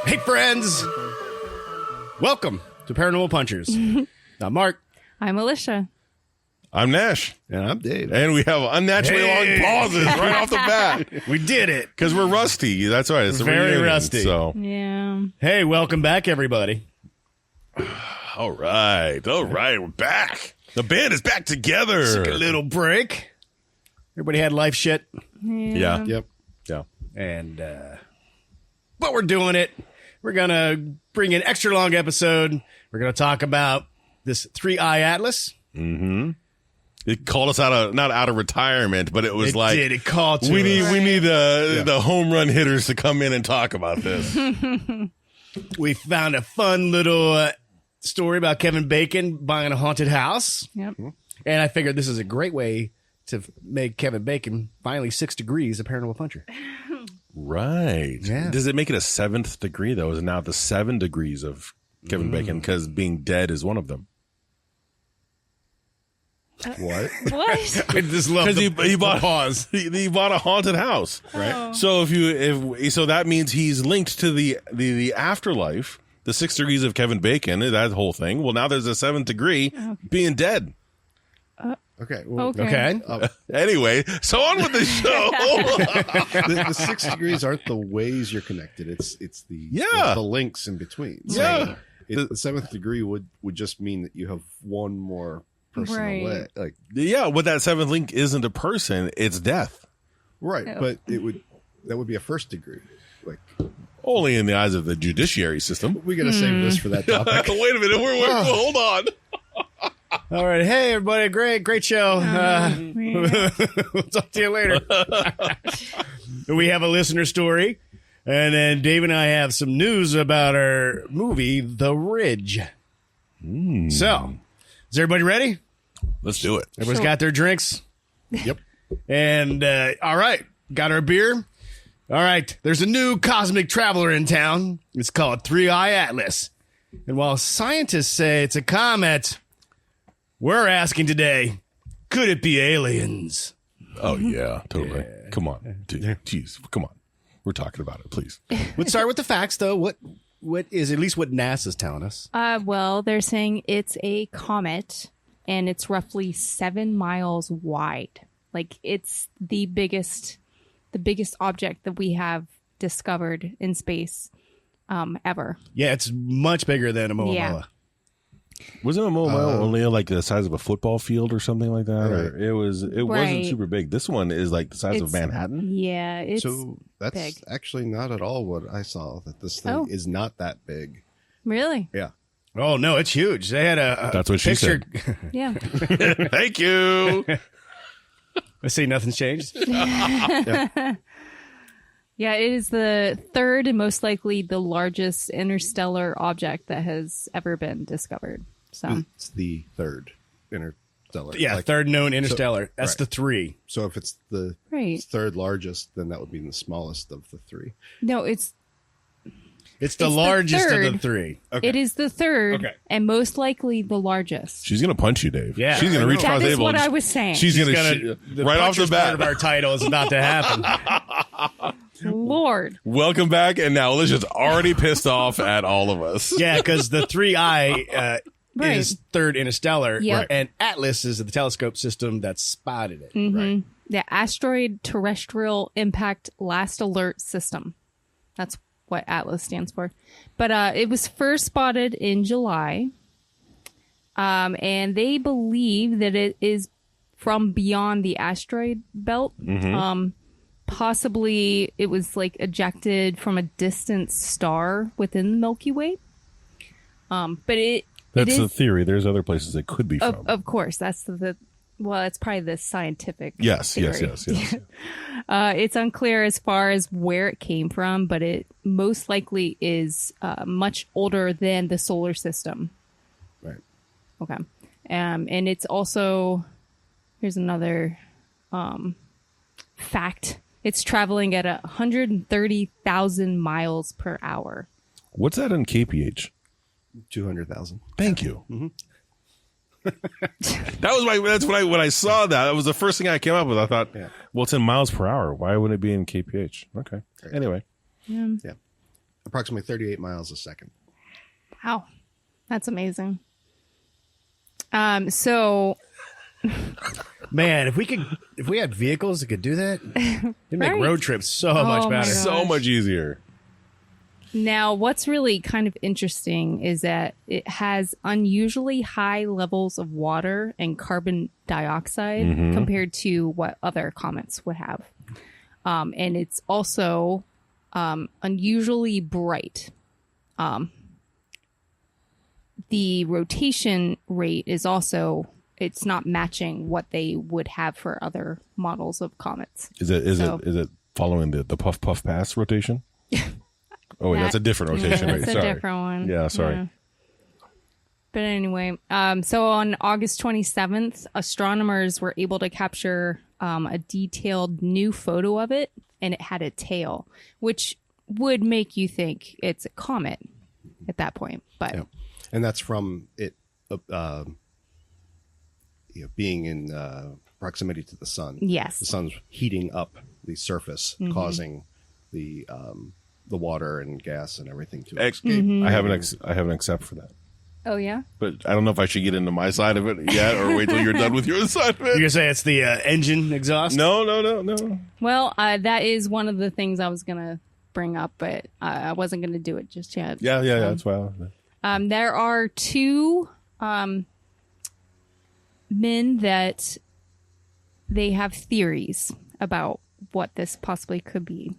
Hey, friends! Welcome to Paranormal Punchers. I'm Mark. I'm Alicia. I'm Nash. And I'm Dave. And we have unnaturally long pauses right off the bat. We did it. Because we're rusty. That's right. It's Very reunion, rusty. So. Yeah. Hey, welcome back, everybody. All right. We're back. The band is back together. Took a little break. Everybody had life shit. Yeah. Yep. Yeah. And, but we're doing it. We're going to bring an extra long episode. We're going to talk about this 3-eye atlas. Mm-hmm. It called us not out of retirement, but it was It called to we us. need the home run hitters to come in and talk about this. We found a fun little story about Kevin Bacon buying a haunted house. Yep. And I figured this is a great way to make Kevin Bacon finally 6 degrees a paranormal puncher. Right. Yeah. Does it make it a 7th degree, though? Is it now the 7 degrees of Kevin Bacon? Because being dead is one of them. What? What? I just love Because he bought pause. he bought a haunted house, Right. Oh. So so that means he's linked to the afterlife, the 6 degrees of Kevin Bacon, that whole thing. Well, now there's a 7th degree, being dead. Okay. Well, Okay. Anyway, so on with the show. the 6 degrees aren't the ways you're connected. It's the Yeah. the links in between. Yeah. The 7th degree would just mean that you have one more person Right. away. Like Yeah, but that 7th link isn't a person; it's death. right, Oh. but that would be a 1st degree. Like Only in the eyes of the judiciary system. we got to save this for that topic. Wait a minute, hold on. All right. Hey, everybody. Great show. Yeah. We'll talk to you later. We have a listener story. And then Dave and I have some news about our movie, The Ridge. So, is everybody ready? Let's do it. Everybody's Sure. got their drinks? Yep. And, all right. Got our beer? All right. There's a new cosmic traveler in town. It's called 3-Eye Atlas. And while scientists say it's a comet, we're asking today, could it be aliens? Oh yeah, totally. Come on, jeez, come on. We're talking about it, please. Let's start with the facts, though. What is at least what NASA's telling us? Well, they're saying it's a comet, and it's roughly 7 miles wide. Like it's the biggest object that we have discovered in space ever. Yeah, it's much bigger than a Moa Yeah. Moa. Wasn't a mobile only like the size of a football field or something like that? Or Right. it wasn't Right. super big. This one is like the size of It's- Manhattan. Yeah, it's So that's big. actually not at all what I saw. That this thing Oh. is not that big. really, Yeah. Oh no, it's huge. They had a That's what she picture. yeah. Thank you. I see nothing's changed. Yeah, it is the third and most likely the largest interstellar object that has ever been discovered. So, It's the third interstellar. Yeah, Like, third known interstellar. That's right. the 3. So if it's the right. third largest, then that would be the smallest of the 3. No, it's It's the the largest of the third. 3. Okay. it is the third Okay. and most likely the largest. She's gonna punch you, Dave. Yeah, she's gonna I reach know. across That the is table. what and I was saying. She's gonna The right off the puncher's part of bat. our title is about to happen. Lord. Welcome back, and now Alicia's already pissed off at all of us. Yeah, because the 3-Eye Right. is third interstellar, Yep. and Atlas is the telescope system that spotted it. Mm-hmm. The Asteroid Terrestrial Impact Last Alert System. That's what ATLAS stands for. But it was first spotted in July. And they believe that it is from beyond the asteroid belt. Possibly it was like ejected from a distant star within the Milky Way. But That's it the is, theory. There's other places it could be from. of course, that's well, it's probably the scientific Yes. theory. It's unclear as far as where it came from, but it most likely is much older than the solar system. Right. Okay. And it's also, here's another fact. It's traveling at 130,000 miles per hour. What's that in kph? 200,000. Thank you. That's when I saw that was the first thing I came up with. I thought, well, it's in miles per hour. Why wouldn't it be in kph? Okay. Anyway. Yeah. Approximately 38 miles a second. Wow. That's amazing. So Man, if we had vehicles that could do that, it'd make Right. road trips so Oh much my better. God. So much easier. now what's really kind of interesting is that it has unusually high levels of water and carbon dioxide compared to what other comets would have. And it's also unusually bright. The rotation rate is also, it's not matching what they would have for other models of comets. Is it following the puff puff pass rotation? Oh, wait, that's a different rotation. That's right? a Sorry. different one. Yeah, sorry. Yeah. But anyway, so on August 27th, astronomers were able to capture a detailed new photo of it, and it had a tail, which would make you think it's a comet at that point. But Yeah. And that's from it being in proximity to the sun. Yes. The sun's heating up the surface, causing the water and gas and everything to escape. I have an accept for that. oh yeah, But I don't know if I should get into my side of it yet or wait till you're done with your side of You're it. gonna say it's the engine exhaust? No. well, that is one of the things I was gonna bring up, but I wasn't gonna do it just yet. Yeah, that's why. There are two men that they have theories about what this possibly could be.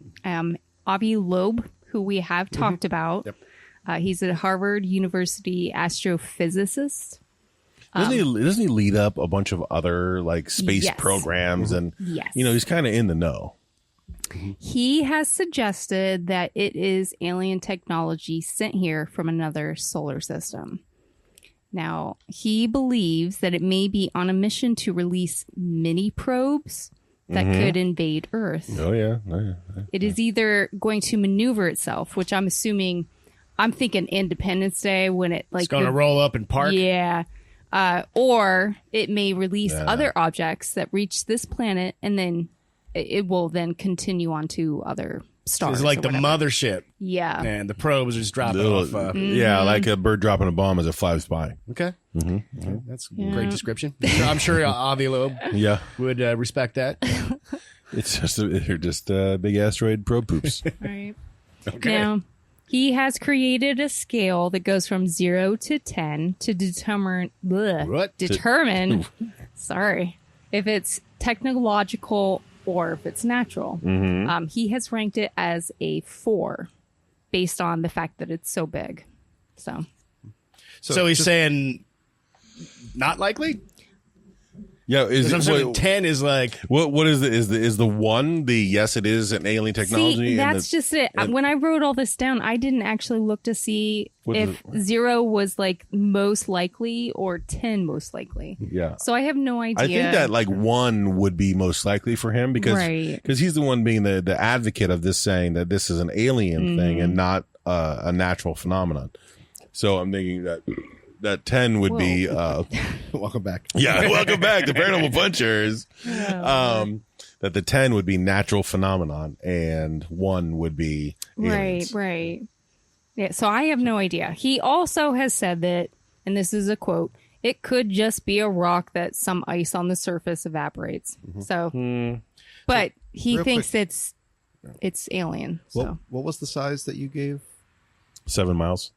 Avi Loeb, who we have talked about. Yep. He's a Harvard University astrophysicist. Doesn't he lead up a bunch of other like space Yes. programs and Yes. he's kind of in the know. He has suggested that it is alien technology sent here from another solar system. Now, he believes that it may be on a mission to release mini probes that could invade Earth. Oh yeah. It is either going to maneuver itself, which I'm thinking Independence Day when it like It's gonna roll up and park. yeah, or it may release other objects that reach this planet, and then it will then continue on to other stars. It's like or the whatever. mothership, Yeah, and the probes are just dropping off. Yeah, like a bird dropping a bomb as it flies by. Okay. Okay, that's a Yeah. great description. I'm sure Avi Loeb Yeah, would respect that. it's just they're just big asteroid probe poops. right. Okay. Now, he has created a scale that goes from 0 to 10 to determine sorry, if it's technological or if it's natural. He has ranked it as a 4 based on the fact that it's so big. So So he's saying not likely? Yeah, Because I'm saying 10 is like, what is the one the yes it is an alien technology? see, and that's just it. When I wrote all this down, I didn't actually look to see What is if 0 was like most likely or 10 most likely. yeah. So I have no idea. I think that like 1 would be most likely for him because Right. he's the one being the advocate of this, saying that this is an alien thing and not a natural phenomenon. So I'm thinking that 10 would be Welcome back. yeah, welcome back to Paranormal Punchers. That the 10 would be natural phenomenon and 1 would be aliens. Right. Yeah, so I have no idea. He also has said that, and this is a quote, it could just be a rock that some ice on the surface evaporates. So, but he real thinks quick- it's alien. So What was the size that you gave? 7 miles.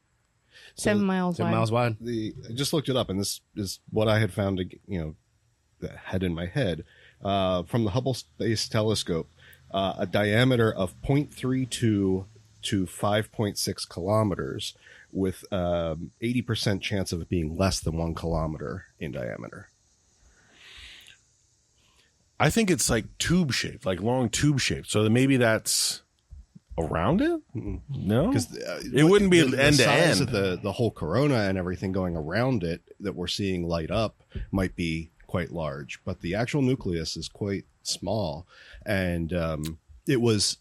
7 miles 10 wide. miles wide. I just looked it up, and this is what I had found. That had in my head from the Hubble Space Telescope, a diameter of 0.32 to 5.6 kilometers, with 80% chance of it being less than 1 kilometer in diameter. I think it's like tube shaped, like long tube shaped. So maybe that's around it? No, Because it wouldn't be the end to size end. of the whole corona and everything going around it that we're seeing light up might be quite large, but the actual nucleus is quite small. And it was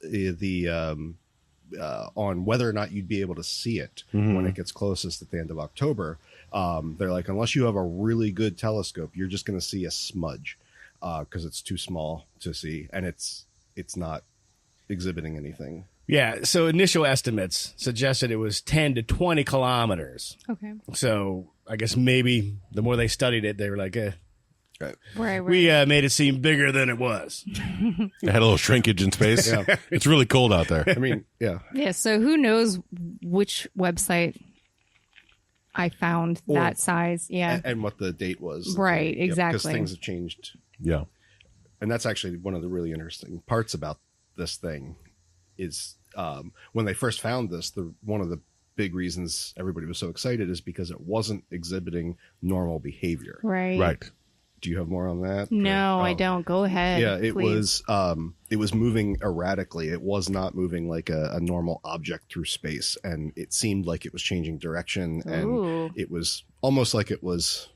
on whether or not you'd be able to see it when it gets closest at the end of October. They're like, unless you have a really good telescope, you're just going to see a smudge because it's too small to see, and it's not exhibiting anything. Yeah, so initial estimates suggested it was 10 to 20 kilometers. Okay. So I guess maybe the more they studied it, they were like, Right. we made it seem bigger than it was. It had a little shrinkage in space. Yeah. It's really cold out there. I mean, yeah. Yeah. So who knows which website I found that size? Yeah. And what the date was. Right, Because exactly. things have changed. Yeah. And that's actually one of the really interesting parts about this thing is when they first found this, one of the big reasons everybody was so excited is because it wasn't exhibiting normal behavior. Right. Right. Do you have more on that? No, Or- I oh. don't. Go ahead. Yeah, it please. was moving erratically. It was not moving like a normal object through space, and it seemed like it was changing direction, and Ooh. it was almost like it was,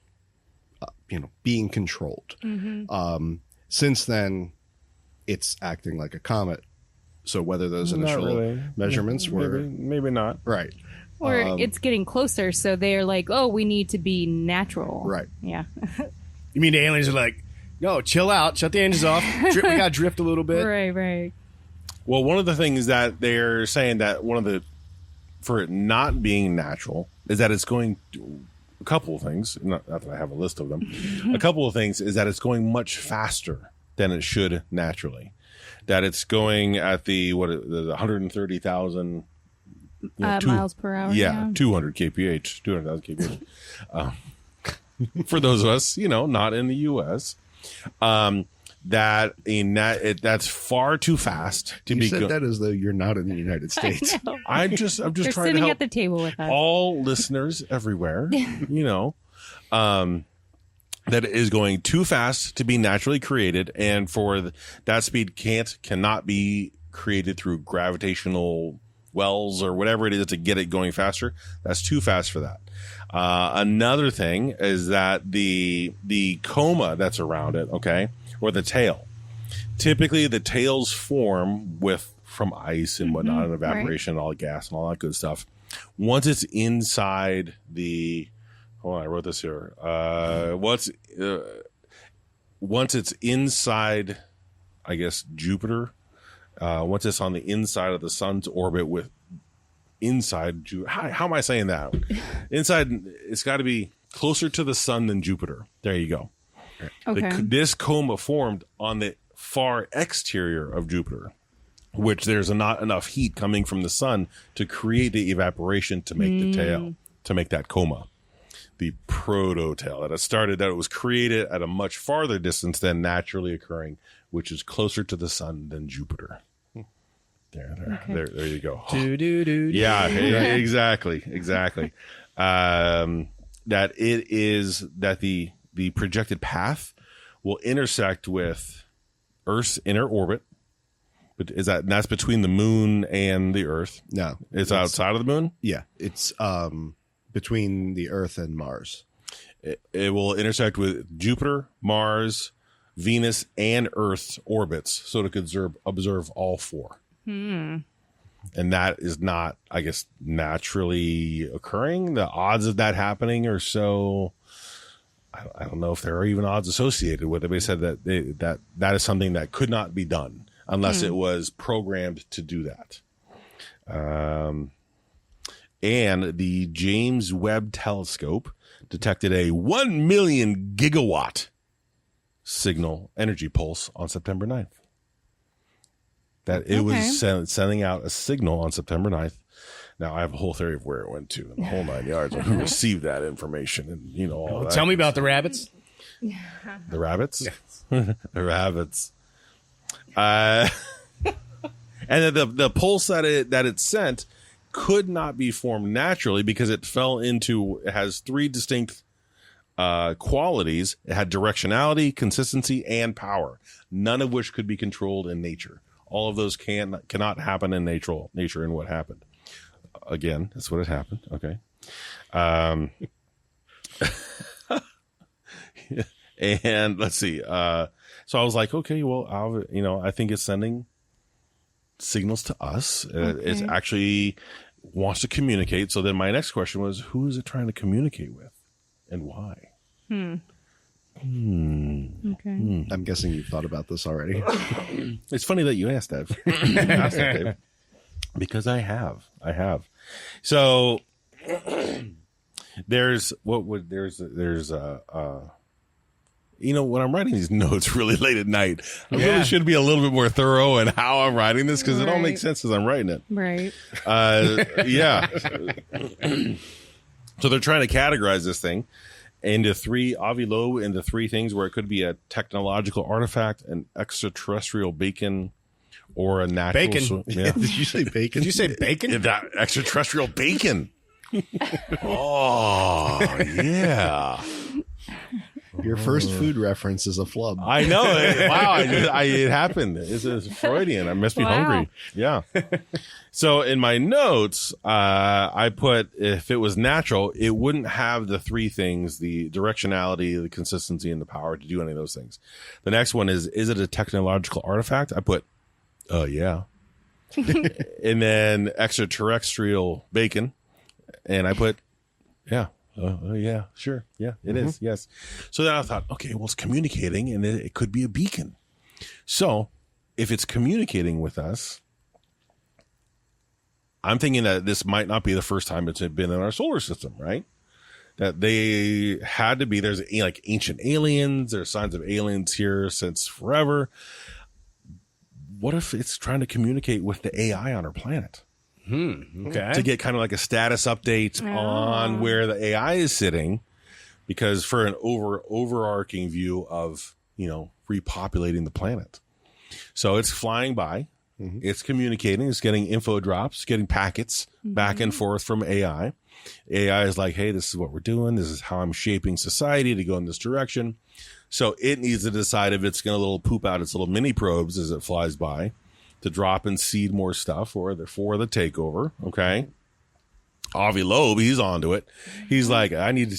being controlled. Since then, it's acting like a comet. So whether those Not initial really. measurements were Maybe not. right, Or it's getting closer, so they're like, oh, we need to be natural. right. Yeah. You mean the aliens are like, no, chill out, shut the engines off. We got to drift a little bit. Right. Well, one of the things that they're saying that for it not being natural is that it's going a couple of things. Not that I have a list of them. A couple of things is that it's going much faster than it should naturally. That it's going at the 130,000 miles per hour. Yeah, 200 kph, 200,000 kph. For those of us, not in the U.S., that's far too fast to You be. said that as though you're not in the United States. I know. I'm just They're trying to sitting help at the table with us. all listeners everywhere. That it is going too fast to be naturally created, and for that speed cannot be created through gravitational wells or whatever it is to get it going faster. That's too fast for that. Another thing is that the coma that's around it, okay, or the tail. Typically, the tails form from ice and whatnot, and evaporation, and all the gas and all that good stuff. Once it's inside the hold on, I wrote this here. Once it's inside, I guess, Jupiter, once it's on the inside of the sun's orbit how am I saying that? Inside, it's got to be closer to the sun than Jupiter. There you go. Okay. This coma formed on the far exterior of Jupiter, which there's not enough heat coming from the sun to create the evaporation to make the tail, to make that coma. The proto-tail that it was created at a much farther distance than naturally occurring, which is closer to the sun than Jupiter. There you go. Yeah, exactly. That it is that the projected path will intersect with Earth's inner orbit, but that's between the moon and the Earth? No, it's outside of the moon. Yeah, it's between the Earth and Mars. It will intersect with Jupiter, Mars, Venus, and Earth's orbits, so it could observe all four. And that is not, I guess, naturally occurring. The odds of that happening are so. I don't know if there are even odds associated with it. They said that is something that could not be done unless it was programmed to do that. And the James Webb Telescope detected a 1 million gigawatt signal energy pulse on September 9th. That it was sending out a signal on September 9th. Now, I have a whole theory of where it went to, and the whole 9 yards, who received that information, and all that. Tell me about the rabbits. The rabbits? The rabbits. And the pulse that it sent could not be formed naturally because it has three distinct qualities. It had directionality, consistency, and power, none of which could be controlled in nature. All of those cannot happen in nature. And what happened? Again, that's what had happened. Okay. And let's see. So I was like, okay, well, I think it's sending signals to us. It actually wants to communicate. So then my next question was, who is it trying to communicate with and why? Okay. I'm guessing you've thought about this already. It's funny that you asked that. Asked that, Dave. Because I have. So there's when I'm writing these notes really late at night, I really should be a little bit more thorough in how I'm writing this because it all makes sense as I'm writing it. Right. Yeah. So they're trying to categorize this thing into three things where it could be a technological artifact, an extraterrestrial beacon, or a natural bacon. Yeah. Did you say bacon? Did you say bacon? Yeah, that extraterrestrial bacon. Oh yeah. Your first food reference is a flub. I know. Wow. It happened. It's Freudian. I must be hungry. Yeah. So in my notes, I put, if it was natural, it wouldn't have the three things: the directionality, the consistency, and the power to do any of those things. The next one is it a technological artifact? I put, yeah. And then extraterrestrial bacon. And I put, yeah. Yeah, sure. Yeah, it is. Yes. So then I thought, okay, well, it's communicating and it could be a beacon. So if it's communicating with us, I'm thinking that this might not be the first time it's been in our solar system, right? That they had to be, there's like ancient aliens, there's signs of aliens here since forever. What if it's trying to communicate with the AI on our planet? Okay. To get kind of like a status update on where the AI is sitting, because for an overarching view of, repopulating the planet. So it's flying by, it's communicating, it's getting info drops, getting packets back and forth from AI. AI is like, hey, this is what we're doing. This is how I'm shaping society to go in this direction. So it needs to decide if it's going to poop out its little mini probes as it flies by to drop and seed more stuff for the takeover. Okay. Avi Loeb, he's onto it. He's like, I need to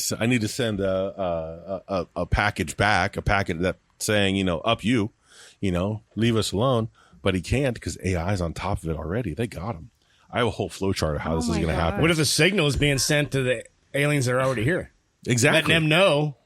send a package back, a packet that saying, up you, leave us alone. But he can't because AI is on top of it already. They got him. I have a whole flow chart of how this is going to happen. What if the signal is being sent to the aliens that are already here? Exactly. Letting them know,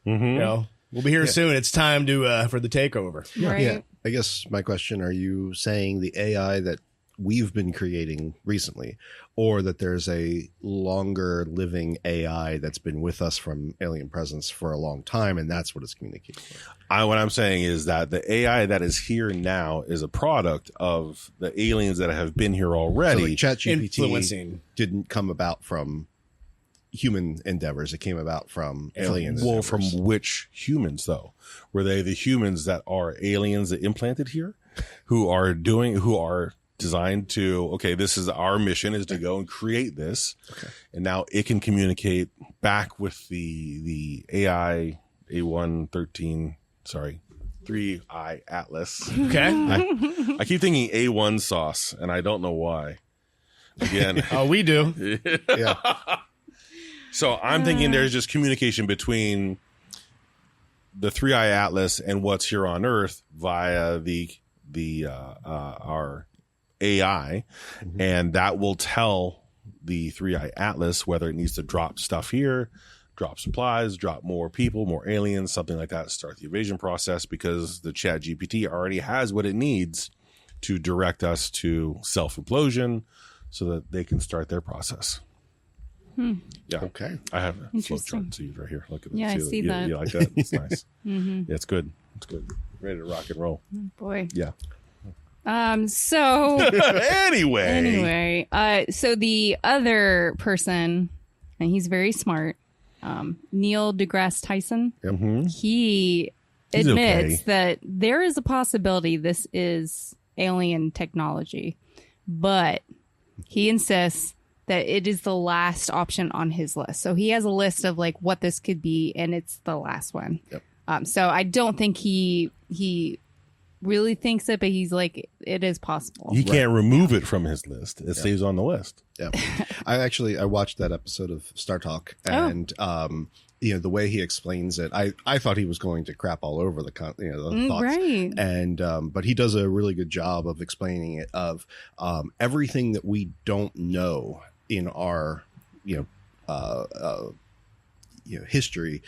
we'll be here soon. It's time to for the takeover. Right. Yeah. I guess my question, are you saying the AI that we've been creating recently, or that there's a longer living AI that's been with us from alien presence for a long time, and that's what it's communicating with? What I'm saying is that the AI that is here now is a product of the aliens that have been here already. So like ChatGPT influencing. didn't come about from human endeavors. It came about from alien Well, endeavors. from which humans, though? Were they the humans that are aliens that implanted here, who are designed to, okay, this is our mission, is to go and create this. Okay. And now it can communicate back with the AI A113, 3I Atlas. Okay. I keep thinking A1 sauce, and I don't know why. Again. Oh, we do. Yeah. So I'm thinking there's just communication between the 3I Atlas and what's here on Earth via our AI, and that will tell the 3I Atlas whether it needs to drop stuff here, drop supplies, drop more people, more aliens, something like that, start the invasion process, because the ChatGPT already has what it needs to direct us to self-implosion so that they can start their process. Yeah. Okay. I have a flow Interesting. chart. See right here. Look at that. Yeah, I see that. You like that? It's nice. Yeah, it's good. It's good. Ready to rock and roll. Boy. Yeah. So Anyway. so the other person, and he's very smart, Neil deGrasse Tyson, he He's admits okay. that there is a possibility this is alien technology, but he insists that it is the last option on his list. So he has a list of like what this could be, and it's the last one. Yep. So I don't think he really thinks it, but he's like, it is possible. He can't remove it from his list. It stays on the list. Yeah. I watched that episode of Star Talk, and the way he explains it, I thought he was going to crap all over the thoughts, right? And but he does a really good job of explaining it, of everything that we don't know in our history.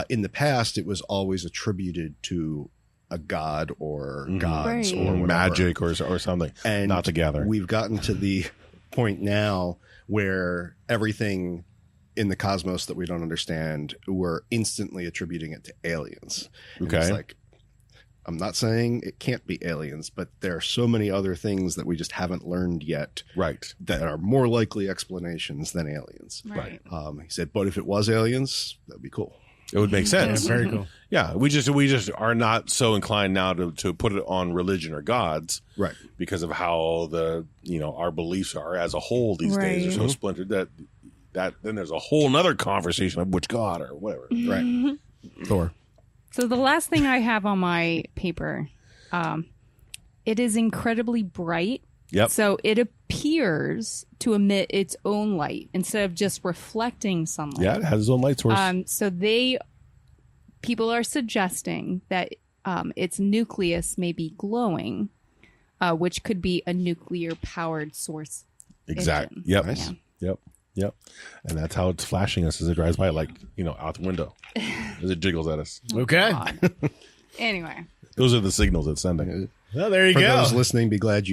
In the past, it was always attributed to a god or gods Right. or whatever. Magic or something. And not together. We've gotten to the point now where everything in the cosmos that we don't understand, we're instantly attributing it to aliens. And Okay. it's like, I'm not saying it can't be aliens, but there are so many other things that we just haven't learned yet Right. that are more likely explanations than aliens. Right. He said, but if it was aliens, that'd be cool. It would make sense. Very cool. Yeah, we just are not so inclined now to put it on religion or gods, Right. because of how our beliefs are as a whole these days are so Right. splintered that then there's a whole nother conversation of which god or whatever. Right. Thor. So the last thing I have on my paper, it is incredibly bright. Yep. So it appears to emit its own light instead of just reflecting sunlight. Yeah, it has its own light source. So people are suggesting that its nucleus may be glowing, which could be a nuclear powered source. Exact. engine. Yep. Nice. Yep. And that's how it's flashing us as it drives by, like, out the window as it jiggles at us. Okay. God. Anyway. Those are the signals it's sending. Well, there you For go. those listening, be glad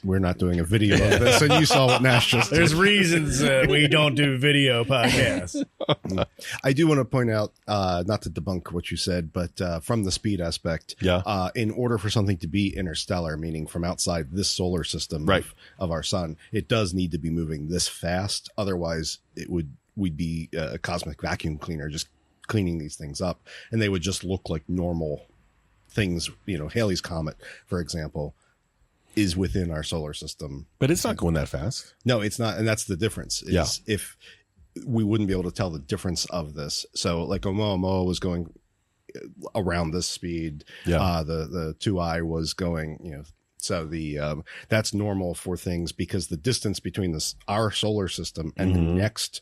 we're not doing a video of this, and you saw what Nash just did. There's reasons we don't do video podcasts. I do want to point out, not to debunk what you said, but from the speed aspect, in order for something to be interstellar, meaning from outside this solar system Right. of our sun, it does need to be moving this fast. Otherwise, we'd be a cosmic vacuum cleaner just cleaning these things up, and they would just look like normal things. Halley's Comet, for example, is within our solar system. But it's not going that fast. No, it's not. And that's the difference. Is if we wouldn't be able to tell the difference of this. So like Oumuamua was going around this speed. Yeah. The 2i was going, so the that's normal for things, because the distance between our solar system and the next,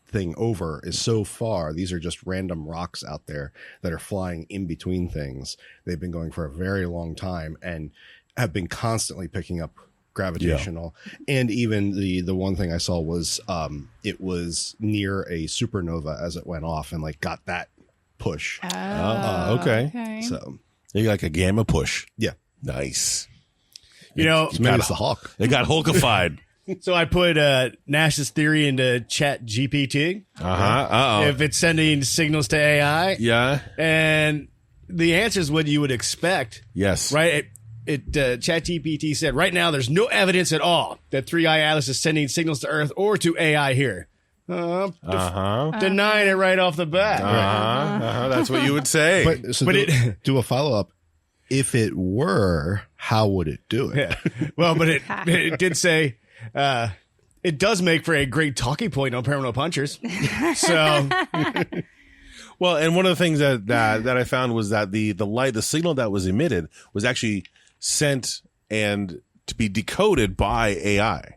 thing over is so far. These are just random rocks out there that are flying in between things. They've been going for a very long time and have been constantly picking up gravitational. And even the one thing I saw was it was near a supernova as it went off, and like got that push. Okay. So You like a gamma push. yeah, Nice. so maybe it's the Hawk. They got Hulkified. So I put Nash's theory into Chat GPT. Uh-huh. If it's sending signals to AI. Yeah. And the answer is what you would expect. Yes. Right? Chat GPT said, right now there's no evidence at all that 3i Atlas is sending signals to Earth or to AI here. Denying it right off the bat. That's what you would say. But do a follow up. If it were, how would it do it? Yeah. Well, but it did say it does make for a great talking point on Paranormal Punchers. So, well, and one of the things that I found was that the signal that was emitted was actually sent and to be decoded by AI.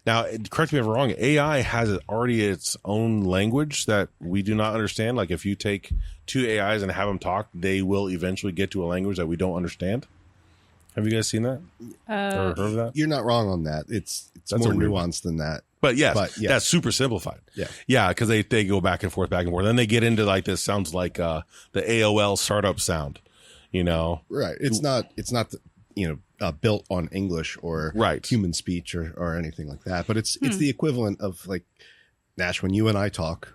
Now, correct me if I'm wrong, AI has already its own language that we do not understand. Like if you take two AIs and have them talk, they will eventually get to a language that we don't understand. Have you guys seen that? Or heard of that? You're not wrong on that. It's more nuanced than that. But yes, that's super simplified. Yeah, because they go back and forth. Then they get into like this sounds like the AOL startup sound, Right. It's not built on English or human speech or anything like that. But it's the equivalent of like, Nash, when you and I talk,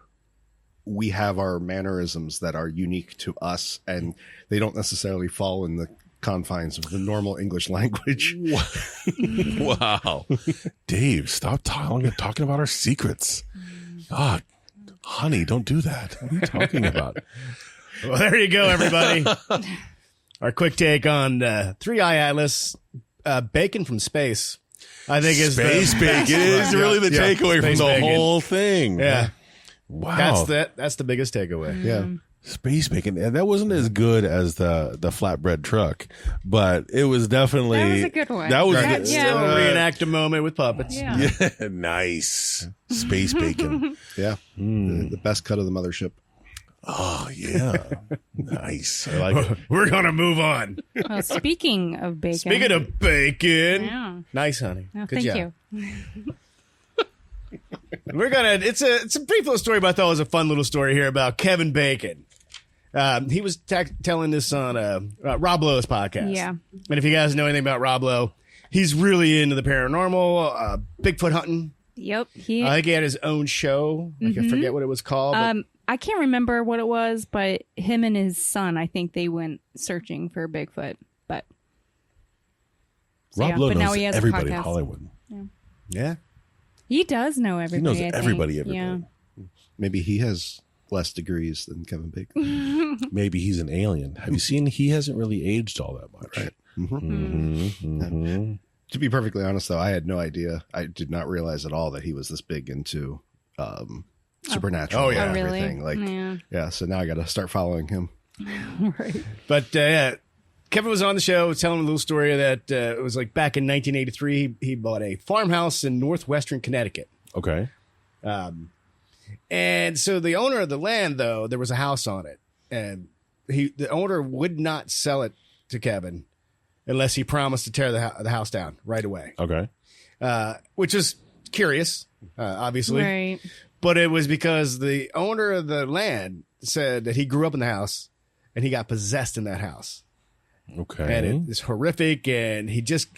we have our mannerisms that are unique to us, and they don't necessarily fall in the confines of the normal English language. Wow. Dave, stop talking about our secrets. God, honey, don't do that. What are you talking about? well, there you go, everybody. Our quick take on 3i Atlas, bacon from space. I think is space bacon is really the takeaway from the whole thing. Yeah. Wow. That's the biggest takeaway. Yeah. Space bacon. And that wasn't as good as the flatbread truck, but it was definitely. That was a good one. That was Right. good. Yeah. Reenact a moment with puppets. Yeah. Yeah, nice. Space bacon. Yeah, the best cut of the mothership. Oh, yeah. Nice. I like it. We're gonna move on. Well, speaking of bacon. Speaking of bacon, Yeah. nice, honey. Oh, Good thank job. you. We're gonna. It's a brief little story, but I thought it was a fun little story here about Kevin Bacon. He was telling this on Rob Lowe's podcast. Yeah. And if you guys know anything about Rob Lowe, he's really into the paranormal, Bigfoot hunting. Yep. I think he had his own show. I forget what it was called. But I can't remember what it was, but him and his son, I think they went searching for Bigfoot. But Rob yeah, Lowe but now knows he has a everybody in podcast. Hollywood. yeah. He does know He everybody. knows I think. everybody. Yeah. Maybe he has less degrees than Kevin Bacon. Maybe he's an alien. Have you seen? He hasn't really aged all that much. Right. Mm-hmm. To be perfectly honest, though, I had no idea. I did not realize at all that he was this big into supernatural. Oh, yeah. and Oh, really? everything. Like, Yeah. So now I got to start following him. Right. But Kevin was on the show telling a little story that it was like back in 1983. He bought a farmhouse in northwestern Connecticut. Okay. And so the owner of the land, though, there was a house on it. And the owner would not sell it to Kevin unless he promised to tear the house down right away. Okay. Which is curious, obviously. Right. But it was because the owner of the land said that he grew up in the house and he got possessed in that house. Okay. And it's horrific, and he just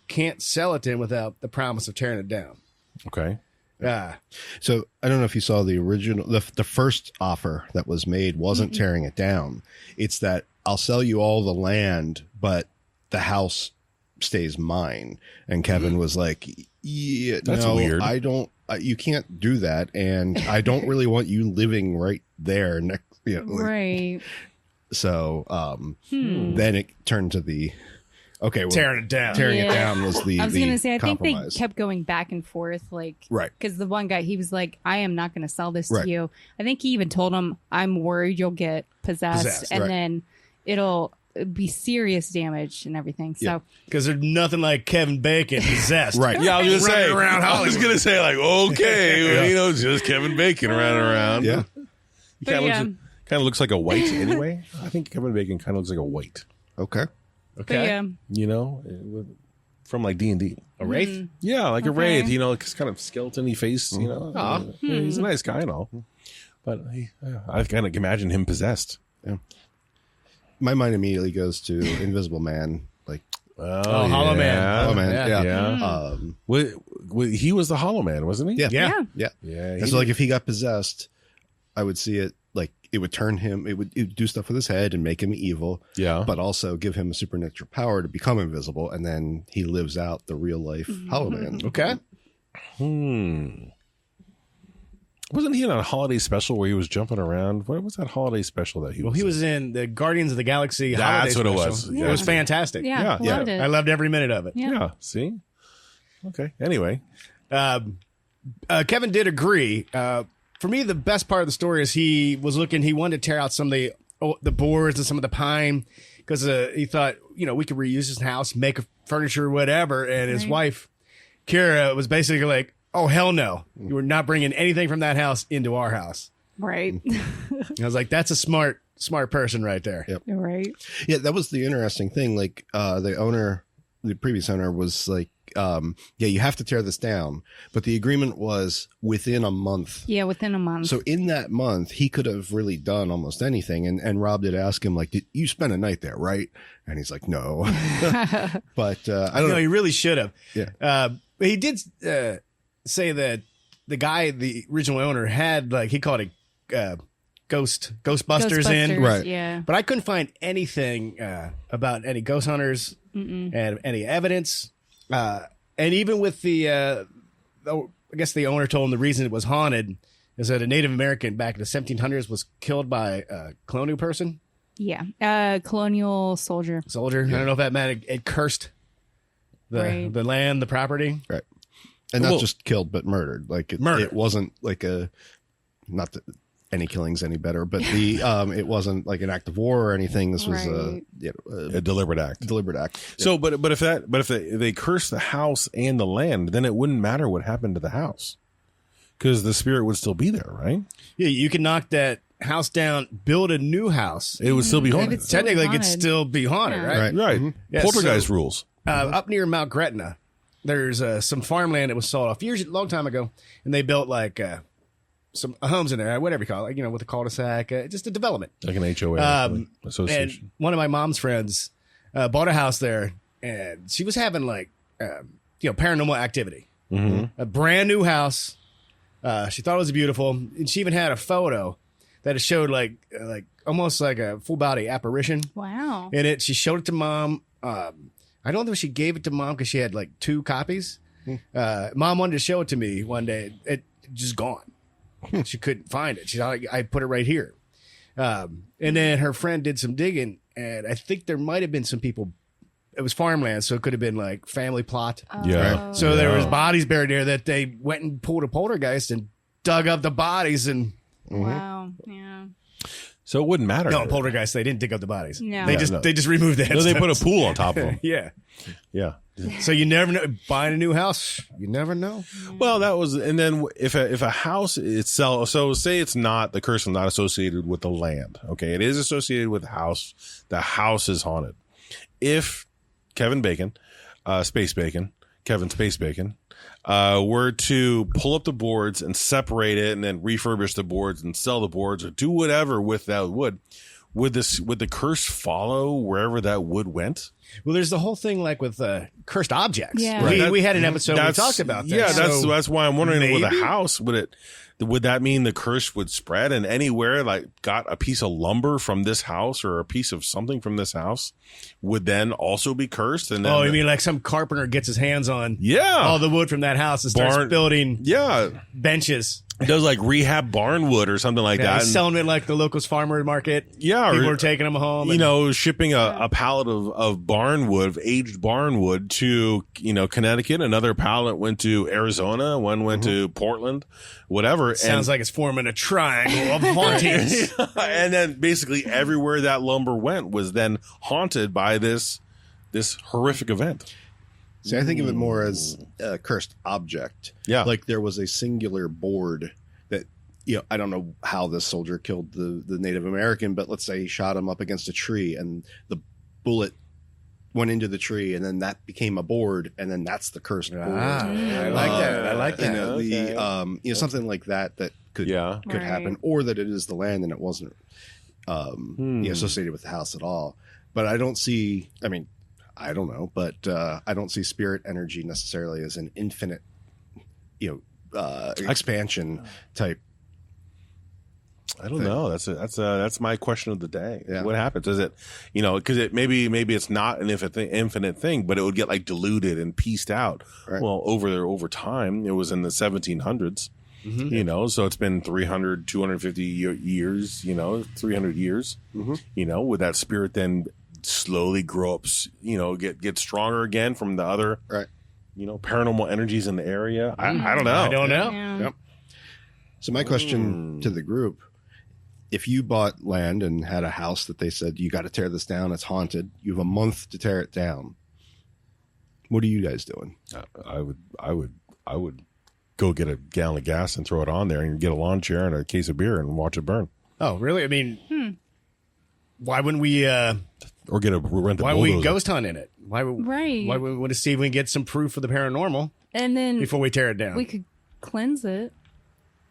can't sell it to him without the promise of tearing it down. Okay. So I don't know if you saw the original, the first offer that was made wasn't tearing it down. It's that I'll sell you all the land, but the house stays mine. And Kevin was like, yeah, That's no, weird. I don't, you can't do that. And I don't really want you living right there next, Right. So then it turned to the, okay, well, Tearing it down. Tearing it Yeah. down was the I was going to say, I think they compromise. kept going back and forth, like, Right. Because the one guy, he was like, I am not going to sell this Right. to you. I think he even told him, I'm worried you'll get possessed, Possessed, and right. then it'll be serious damage and everything. So, Yeah. Because there's nothing like Kevin Bacon possessed. Right. Yeah, I was gonna say. Running around I was gonna say like, okay, just Kevin Bacon running around. Yeah. He But kind of looks like a white anyway. I think Kevin Bacon kind of looks like a white. Okay. but Okay. yeah. You know, from like D&D. A wraith? Yeah, like a Okay. wraith. You know, like kind of skeleton-y face. You know, Yeah, he's a nice guy and all. But I kind of imagine him possessed. My mind immediately goes to Invisible Man. Like, Oh, Hollow Man. Hollow Man. Yeah. Yeah. He was the Hollow Man, wasn't he? Yeah. Yeah. Yeah. Yeah. And so, like, if he got possessed, I would see it like it would turn him. It would do stuff with his head and make him evil. Yeah. But also give him a supernatural power to become invisible, and then he lives out the real life Hollow Man. Okay. Wasn't he in a holiday special where he was jumping around? What was that holiday special that he Well, was he in? was in the Guardians of the Galaxy That's holiday what it special. was. It was fantastic. Yeah. Yeah. Loved it. I loved every minute of it. Yeah. Yeah. See? Okay. Anyway. Kevin did agree. For me, the best part of the story is he wanted to tear out some of the boards and some of the pine because he thought, we could reuse his house, make furniture, whatever. And his Right. wife, Kira, was basically like, oh, hell no. You were not bringing anything from that house into our house. Right. And I was like, that's a smart person right there. Yep. Right. Yeah, that was the interesting thing. Like, the previous owner was like, you have to tear this down. But the agreement was within a month. Yeah. Within a month. So in that month, he could have really done almost anything. And Rob did ask him, like, did you spend a night there, right? And he's like, no. But I don't No, know. he really should have. Yeah. But he did say that the original owner had, like, he called it Ghostbusters in. Right. Yeah. But I couldn't find anything about any ghost hunters and any evidence. And even with I guess the owner told him the reason it was haunted is that a Native American back in the 1700s was killed by a colonial person, Yeah. Colonial soldier. soldier. I don't know if that meant it cursed the land, the property. Right. And not Well- just killed, but murdered. Like, Murder. it wasn't like any killings any better, but the it wasn't like an act of war or anything. This was Right. A deliberate act. deliberate act. So, but if they curse the house and the land, then it wouldn't matter what happened to the house, because the spirit would still be there, right? Yeah, you can knock that house down, build a new house. It would still be haunted. It's still Technically, it could haunted. still be haunted, Yeah. right? Right. Right. Yeah, Poltergeist so- rules. Up near Mount Gretna, there's some farmland that was sold off long time ago, and they built like some homes in there, whatever you call it, with a cul-de-sac, just a development. Like an HOA association. And one of my mom's friends bought a house there, and she was having like paranormal activity. A brand new house. She thought it was beautiful, and she even had a photo that it showed like almost like a full body apparition Wow. in it. She showed it to mom. I don't know if she gave it to mom because she had like 2 copies. Mom wanted to show it to me one day. It just gone. She couldn't find it. She thought I put it right here. And then her friend did some digging, and I think there might have been some people. It was farmland, so it could have been like family plot. Yeah. So there was bodies buried there that they went and pulled a poltergeist and dug up the bodies. And Wow. Yeah. So it wouldn't matter. no, poltergeist, they didn't dig up the bodies. No. They Yeah, just no. they just removed the No, they put a headstones. pool on top of them. Yeah. Yeah. So you never know. Buying a new house, you never know. Well, that was, and then if a house itself, so say it's not, the curse is not associated with the land. Okay, it is associated with the house. The house is haunted. If Kevin Bacon, Space Bacon, Kevin Space Bacon, were to pull up the boards and separate it, and then refurbish the boards and sell the boards or do whatever with that wood, would the curse follow wherever that wood went? Well, there's the whole thing like with cursed objects. Yeah. We, Right. we had an episode where we talked about that. Yeah, So that's why I'm wondering with maybe? a house, would that mean the curse would spread, and anywhere like got a piece of lumber from this house or a piece of something from this house would then also be cursed? And then Oh, you mean like some carpenter gets his hands on yeah, all the wood from that house and starts Barn- building yeah, benches. it does like rehab barn wood or something like Yeah, that. he's And- selling it like the local farmer market. Yeah, People or- are taking them home. you and- know, shipping a pallet of barn wood, of aged barn wood to, Connecticut. Another pallet went to Arizona. One went to Portland, whatever. sounds like it's forming a triangle of hauntings. And then basically everywhere that lumber went was then haunted by this horrific event. See, I think of it more as a cursed object. Yeah. Like there was a singular board that, I don't know how this soldier killed the Native American, but let's say he shot him up against a tree and the bullet went into the tree and then that became a board and then that's the cursed board. I like that. I like that. Okay. Something like that could Yeah. could Right. happen, or that it is the land and it wasn't associated with the house at all. But I don't see. I mean, I don't know, but I don't see spirit energy necessarily as an infinite, expansion type. I don't know. That's my question of the day. Yeah. What happens? Is it, because maybe it's not an infinite thing, but it would get like diluted and pieced out. Right. Well, over time, it was in the 1700s. So it's been 300, 250 years, 300 years, would that spirit then slowly grow up, get stronger again from the other, Right. Paranormal energies in the area? I don't know. I don't know. Yeah. Yep. So my question to the group: if you bought land and had a house that they said you got to tear this down, it's haunted. You have a month to tear it down. What are you guys doing? I would go get a gallon of gas and throw it on there and get a lawn chair and a case of beer and watch it burn, Oh, really? I mean, why wouldn't we? or rent a Why would we bulldozer. ghost hunt in it? Why would Right. Why would we want to see if we can get some proof of the paranormal And then before we tear it down? we could cleanse it.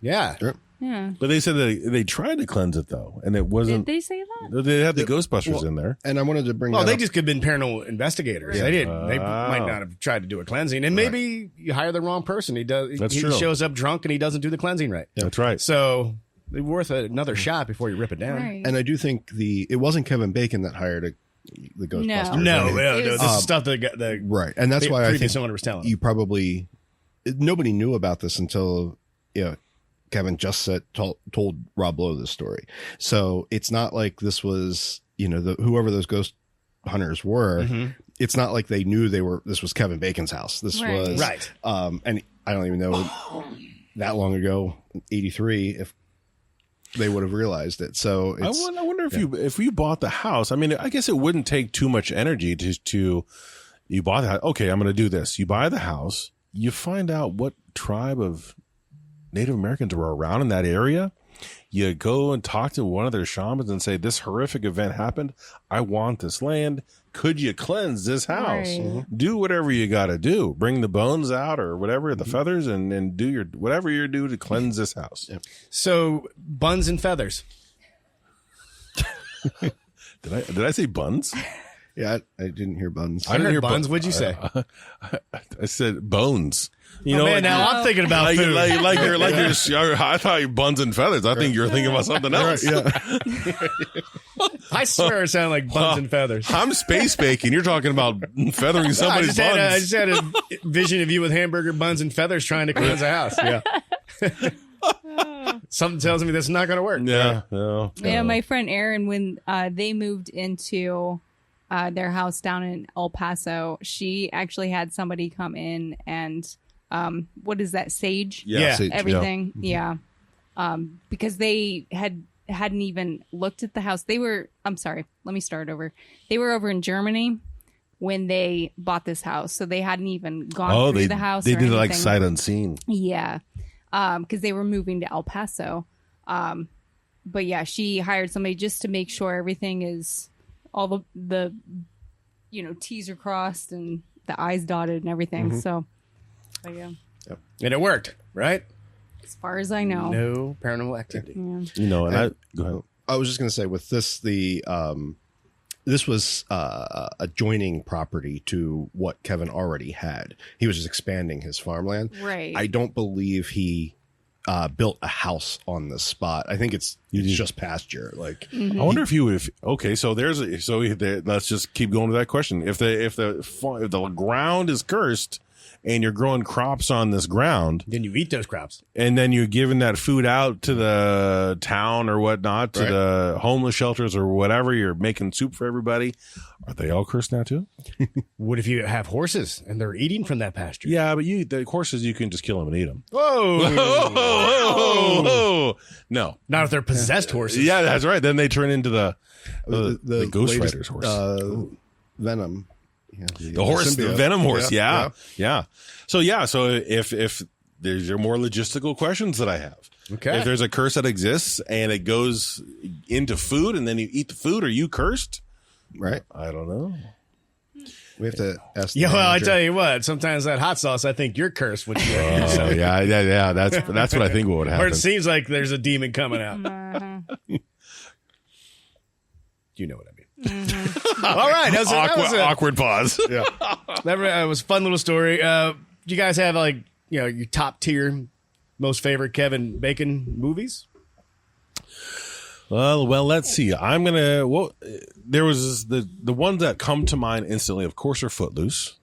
Yeah. Sure. Yeah. But they said they tried to cleanse it though, and it Did wasn't. they say that? They had the Ghostbusters in there. And I wanted to bring. Well, that they up. just could have been paranormal investigators. Yeah. They didn't. They might not have tried to do a cleansing, and maybe you hire the wrong person. He does. That's he true. shows up drunk and he doesn't do the cleansing right. That's right. So it's worth another shot before you rip it down. Right. And I do think it wasn't Kevin Bacon that hired the Ghostbusters. No, right? no, It was- this is stuff that the Right. And that's why I previous think owner was telling. you probably nobody knew about this until Kevin just told Rob Lowe this story. So it's not like this was whoever those ghost hunters were. It's not like they knew this was Kevin Bacon's house. This Right. was Right. And I don't even know that long ago, 83. If they would have realized it. So it's, I wonder if you bought the house. I mean, I guess it wouldn't take too much energy to you bought the house. Okay, I'm going to do this. You buy the house. You find out what tribe of Native Americans were around in that area. You go and talk to one of their shamans and say, this horrific event happened. I want this land. Could you cleanse this house? Right. Do whatever you got to do. Bring the bones out or whatever, the feathers, and do your whatever you do to cleanse this house. So buns and feathers. Did I say buns? yeah, I didn't hear buns. I heard buns. What'd you say? I said bones. You know, man, like, now I'm thinking about food. I thought you buns and feathers. I think you're thinking about something else. I swear it sounded like buns and feathers. I'm space bacon. You're talking about feathering I somebody's just, buns. had a vision of you with hamburger buns and feathers trying to cleanse a house. Yeah. Something tells me that's not going to work. Yeah, no. Yeah, my friend Erin, when they moved into their house down in El Paso, she actually had somebody come in and what is that, sage? Yeah. Sage, Everything. Yeah. Because they hadn't even looked at the house. I'm sorry, let me start over. They were over in Germany when they bought this house. So they hadn't even gone through the house. They or did it like anything. sight unseen. Yeah. Because they were moving to El Paso. But yeah, she hired somebody just to make sure everything is all the T's are crossed and the I's dotted and everything. So yeah. And it worked, right? As far as I know. No paranormal activity. Yeah. You know, and go ahead. I was just going to say with this, this was adjoining property to what Kevin already had. He was just expanding his farmland. Right. I don't believe he built a house on the spot. I think it's just pasture. Like, Mm-hmm. I wonder if you would. Okay, so let's just keep going to that question. If the ground is cursed and you're growing crops on this ground, Then you eat those crops. and then you're giving that food out to the town or whatnot, to Right. the homeless shelters or whatever, you're making soup for everybody. Are they all cursed now too? What if you have horses and they're eating from that pasture? Yeah, but the horses, you can just kill them and eat them. Whoa! No. Not if they're possessed horses. Yeah, that's right. Then they turn into the Ghost latest, Rider's horse. Venom. Yeah, The horse, the symbiote. venom horse. Yeah. So if there's your more logistical questions that I have. Okay. If there's a curse that exists and it goes into food and then you eat the food, are you cursed? Right. I don't know. We have to ask. the Yeah, well, I manager. tell you what. Sometimes that hot sauce, I think you're cursed. What you Oh, yeah. That's what I think would Or happen. it seems like there's a demon coming out. You know what I mean. All right. That was a Awkward pause. Yeah. that was a fun little story. Do you guys have your top tier, most favorite Kevin Bacon movies? Well, let's see. I'm gonna. Well, there was the ones that come to mind instantly. Of course, are Footloose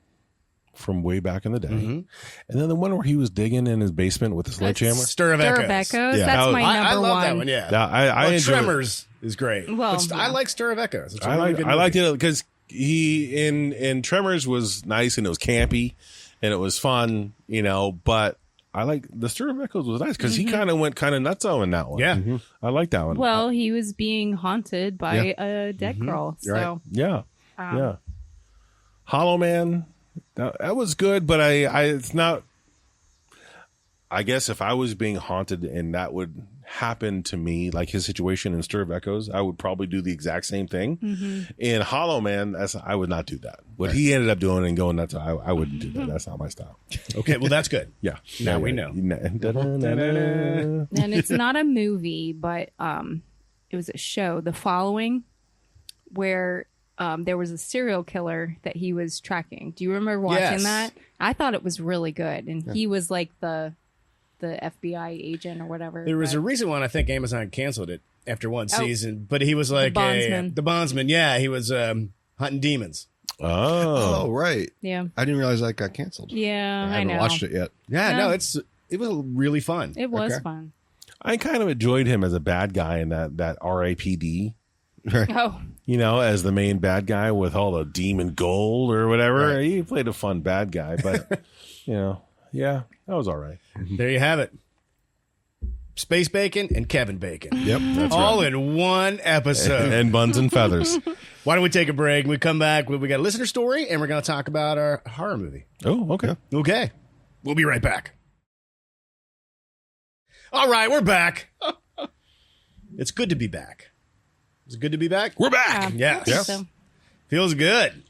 from way back in the day, and then the one where he was digging in his basement with the sledgehammer. Stir of Stir Echoes. of Echoes. Yeah. That's my I number love one. that one. Yeah. Yeah, I enjoyed it. Tremors is great. Well, But I yeah. like Stir of Echoes. It's a I really like good I liked movie. it because he in Tremors was nice and it was campy and it was fun, but I like the Stir of Echoes was nice because he kind of went kind of nutso in that one. Yeah. I like that one. Well, he was being haunted by a dead girl. So Right. Yeah. Yeah. Hollow Man, that was good, but it's not. I guess if I was being haunted and that would happen to me, like his situation in Stir of Echoes, I would probably do the exact same thing. In Hollow Man, I would not do that. What he ended up doing and going nuts, I wouldn't do that. That's not my style. Okay, well, that's good. Yeah. Now we know. and it's not a movie, but it was a show, The Following, where there was a serial killer that he was tracking. Do you remember watching Yes. that? I thought it was really good, and he was like the FBI agent or whatever. There was but- a recent one. I think Amazon canceled it after one Oh. season, but he was like Bondsman. the bondsman. Yeah, he was hunting demons. Oh, Oh. right. Yeah, I didn't realize that got canceled. yeah, I I haven't know. watched it yet. Yeah, Yeah. no, it was really fun. It was Okay. fun. I kind of enjoyed him as a bad guy in that RAPD. Oh, As the main bad guy with all the demon gold or whatever. Right. He played a fun bad guy, but yeah, that was all right. There you have it. Space Bacon and Kevin Bacon. Yep, that's All right. in one episode. And buns and feathers. Why don't we take a break? When we come back, we got a listener story, and we're going to talk about our horror movie. Oh, okay. Okay. We'll be right back. All right, we're back. It's good to be back. Is it good to be back? We're back. Yes. I think so. Feels good.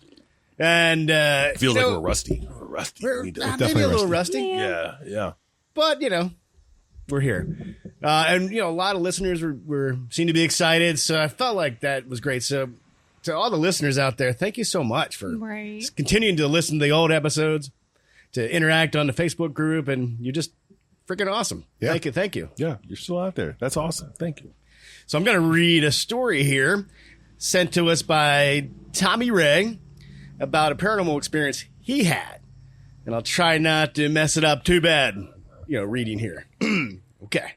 And Feels like we're rusty. We're rusty. we're We need to- maybe a little rusty. yeah. But we're here, and a lot of listeners were seem to be excited, so I felt like that was great. So to all the listeners out there, thank you so much for Right. continuing to listen to the old episodes, to interact on the Facebook group, and you're just freaking awesome. Yeah. Thank you. Yeah, you're still out there. That's awesome. Thank you. So I'm going to read a story here sent to us by Tommy Ray about a paranormal experience he had. And I'll try not to mess it up too bad, reading here. Okay.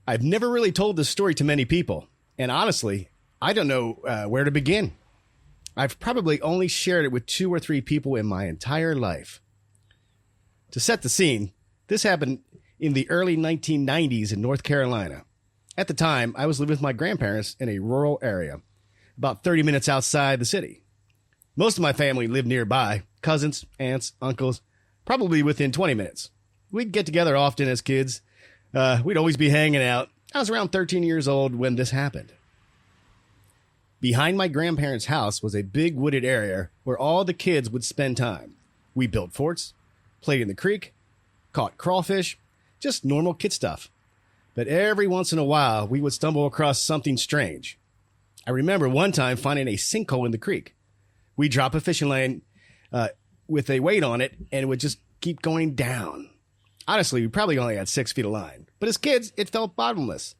I've never really told this story to many people. And honestly, I don't know where to begin. I've probably only shared it with 2 or 3 people in my entire life. To set the scene, this happened in the early 1990s in North Carolina. At the time, I was living with my grandparents in a rural area, about 30 minutes outside the city. Most of my family lived nearby, cousins, aunts, uncles, probably within 20 minutes. We'd get together often as kids. We'd always be hanging out. I was around 13 years old when this happened. Behind my grandparents' house was a big wooded area where all the kids would spend time. We built forts, played in the creek, caught crawfish, just normal kid stuff. But every once in a while, we would stumble across something strange. I remember one time finding a sinkhole in the creek. We drop a fishing line with a weight on it, and it would just keep going down. Honestly, we probably only had 6 feet of line. But as kids, it felt bottomless.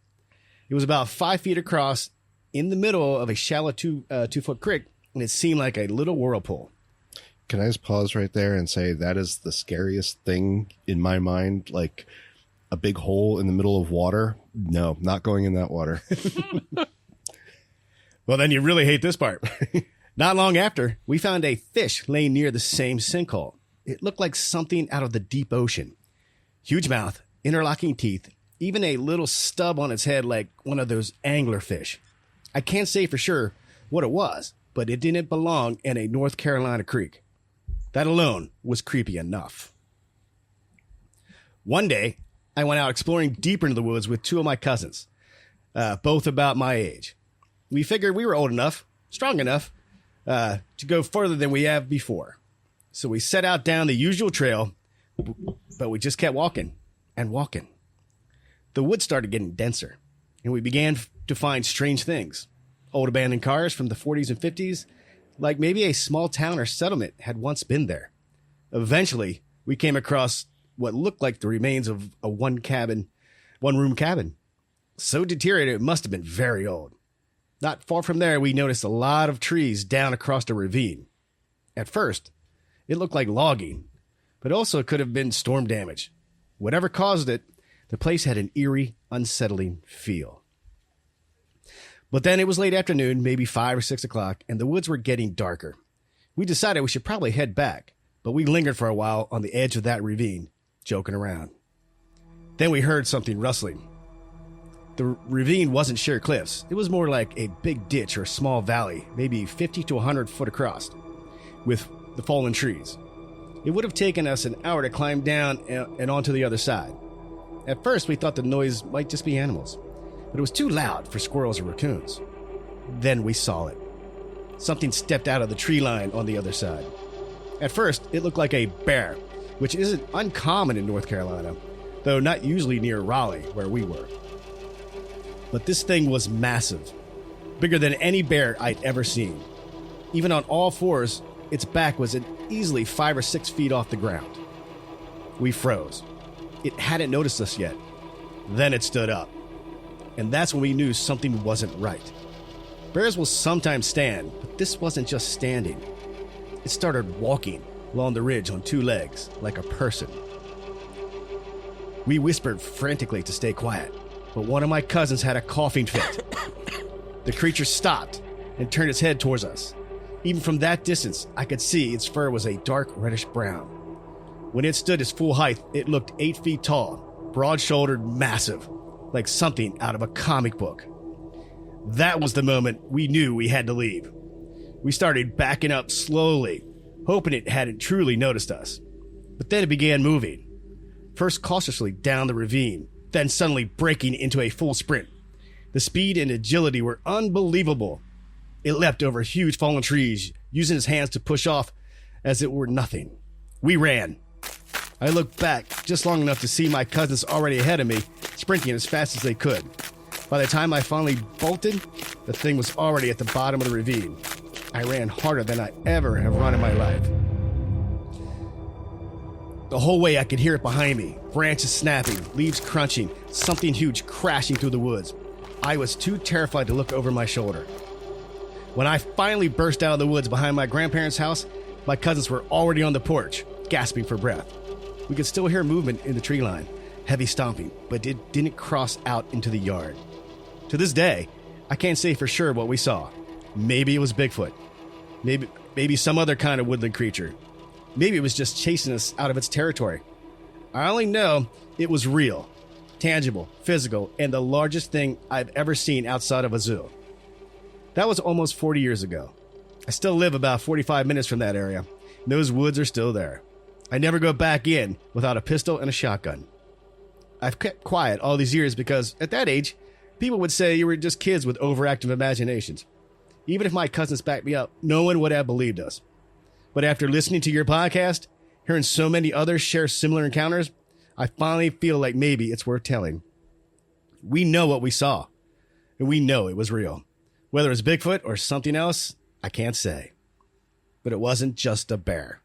It was about 5 feet across in the middle of a shallow 2-foot creek, and it seemed like a little whirlpool. Can I just pause right there and say that is the scariest thing in my mind? Like a big hole in the middle of water? No, not going in that water. Well, then you really hate this part. Not long after, we found a fish laying near the same sinkhole. It looked like something out of the deep ocean. Huge mouth, interlocking teeth, even a little stub on its head like one of those anglerfish. I can't say for sure what it was, but it didn't belong in a North Carolina creek. That alone was creepy enough. One day, I went out exploring deeper into the woods with 2 of my cousins, both about my age. We figured we were old enough, strong enough, to go further than we have before. So we set out down the usual trail, but we just kept walking and walking. The woods started getting denser, and we began to find strange things. Old abandoned cars from the 40s and 50s, like maybe a small town or settlement had once been there. Eventually, we came across what looked like the remains of a one-room cabin. So deteriorated, it must have been very old. Not far from there, we noticed a lot of trees down across the ravine. At first, it looked like logging, but also could have been storm damage. Whatever caused it, the place had an eerie, unsettling feel. But then it was late afternoon, maybe 5 or 6 o'clock, and the woods were getting darker. We decided we should probably head back, but we lingered for a while on the edge of that ravine, joking around. Then we heard something rustling. The ravine wasn't sheer cliffs. It was more like a big ditch or small valley, maybe 50 to 100 foot across, with the fallen trees. It would have taken us an hour to climb down and onto the other side. At first, we thought the noise might just be animals, but it was too loud for squirrels or raccoons. Then we saw it. Something stepped out of the tree line on the other side. At first, it looked like a bear, which isn't uncommon in North Carolina, though not usually near Raleigh, where we were. But this thing was massive, bigger than any bear I'd ever seen. Even on all fours, its back was at easily 5 or 6 feet off the ground. We froze. It hadn't noticed us yet. Then it stood up. And that's when we knew something wasn't right. Bears will sometimes stand, but this wasn't just standing. It started walking along the ridge on 2 legs, like a person. We whispered frantically to stay quiet, but one of my cousins had a coughing fit. The creature stopped and turned its head towards us. Even from that distance, I could see its fur was a dark reddish brown. When it stood its full height, it looked 8 feet tall, broad-shouldered, massive, like something out of a comic book. That was the moment we knew we had to leave. We started backing up slowly, hoping it hadn't truly noticed us. But then it began moving, first cautiously down the ravine, then suddenly breaking into a full sprint. The speed and agility were unbelievable. It leapt over huge fallen trees, using its hands to push off as it were nothing. We ran. I looked back just long enough to see my cousins already ahead of me, sprinting as fast as they could. By the time I finally bolted, the thing was already at the bottom of the ravine. I ran harder than I ever have run in my life. The whole way I could hear it behind me, branches snapping, leaves crunching, something huge crashing through the woods. I was too terrified to look over my shoulder. When I finally burst out of the woods behind my grandparents' house, my cousins were already on the porch, gasping for breath. We could still hear movement in the tree line, heavy stomping, but it didn't cross out into the yard. To this day, I can't say for sure what we saw. Maybe it was Bigfoot. Maybe some other kind of woodland creature. Maybe it was just chasing us out of its territory. I only know it was real, tangible, physical, and the largest thing I've ever seen outside of a zoo. That was almost 40 years ago. I still live about 45 minutes from that area, and those woods are still there. I never go back in without a pistol and a shotgun. I've kept quiet all these years because, at that age, people would say you were just kids with overactive imaginations. Even if my cousins backed me up, no one would have believed us. But after listening to your podcast, hearing so many others share similar encounters, I finally feel like maybe it's worth telling. We know what we saw, and we know it was real. Whether it's Bigfoot or something else, I can't say. But it wasn't just a bear.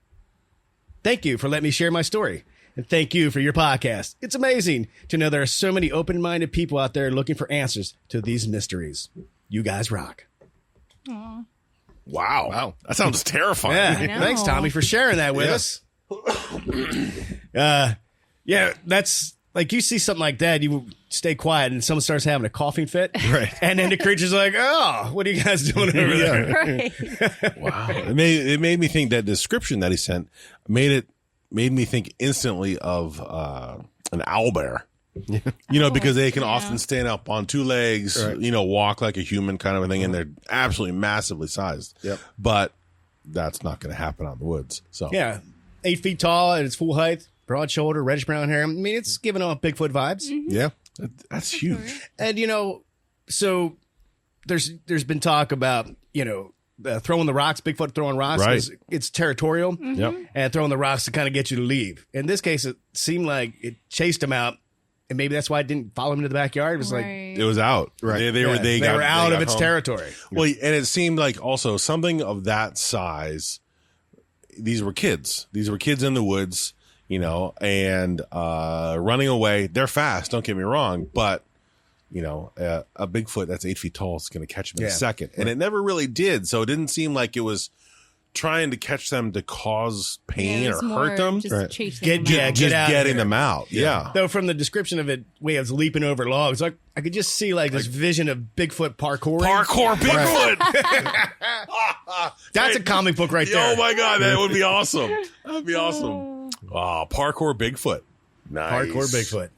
Thank you for letting me share my story. And thank you for your podcast. It's amazing to know there are so many open-minded people out there looking for answers to these mysteries. You guys rock. Aww. Wow. That sounds terrifying. Yeah. Thanks, Tommy, for sharing that with us. Yeah, that's like you see something like that, you stay quiet and someone starts having a coughing fit. Right. And then the creature's like, oh, what are you guys doing over there? Right. Wow. It made me think that description that he sent made me think instantly of an owlbear. Because they can often stand up on two legs, Right. Walk like a human kind of a thing, and they're absolutely massively sized. Yep. But that's not going to happen out in the woods. So Yeah, 8 feet tall at its full height, broad shoulder, reddish brown hair. I mean, it's giving off Bigfoot vibes. yeah, that's huge. And, so there's been talk about, throwing the rocks, Bigfoot throwing rocks. Right. 'Cause it's territorial. Yep. And throwing the rocks to kind of get you to leave. In this case, it seemed like it chased him out. And maybe that's why it didn't follow him into the backyard. It was like It was out. Right. They were out of its home. territory. Well, and it seemed like also something of that size. These were kids. These were kids in the woods, and running away. They're fast. Don't get me wrong, but a Bigfoot that's 8 feet tall is going to catch them in a second, and it never really did. So it didn't seem like it was trying to catch them to cause pain or hurt them. Just chasing Get- them yeah, out. get Just out of getting there. them out. Yeah. Though from the description of it, way it was leaping over logs, I could just see like this vision of Bigfoot parkour. Parkour Bigfoot. That's a comic book right there. Oh my God, that would be awesome. That'd be awesome. Oh, parkour Bigfoot. Nice. Parkour Bigfoot.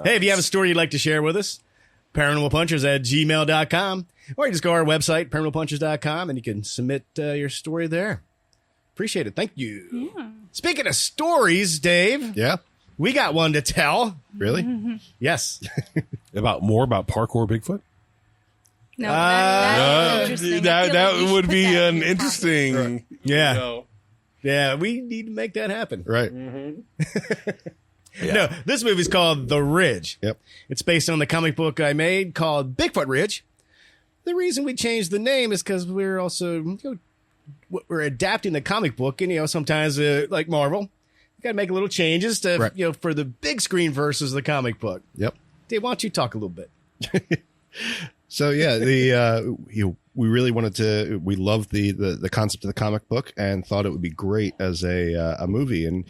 Hey, if you have a story you'd like to share with us, paranormalpunchers@gmail.com, or you just go to our website, paranormalpunchers.com, and you can submit your story there. Appreciate it. Thank you. Yeah. Speaking of stories, Dave, Yeah. we got one to tell. Really? Yes. About parkour Bigfoot? No, that is interesting. I feel that like we should would put be that an in your interesting. Yeah. Yeah, we need to make that happen. Right. No, this movie's called The Ridge. Yep. It's based on the comic book I made called Bigfoot Ridge. The reason we changed the name is because we're also we're adapting the comic book, and sometimes like Marvel, you got to make little changes to Right. for the big screen versus the comic book. Yep. Dave, why don't you talk a little bit? So yeah, we really wanted to. We loved the concept of the comic book and thought it would be great as a movie. And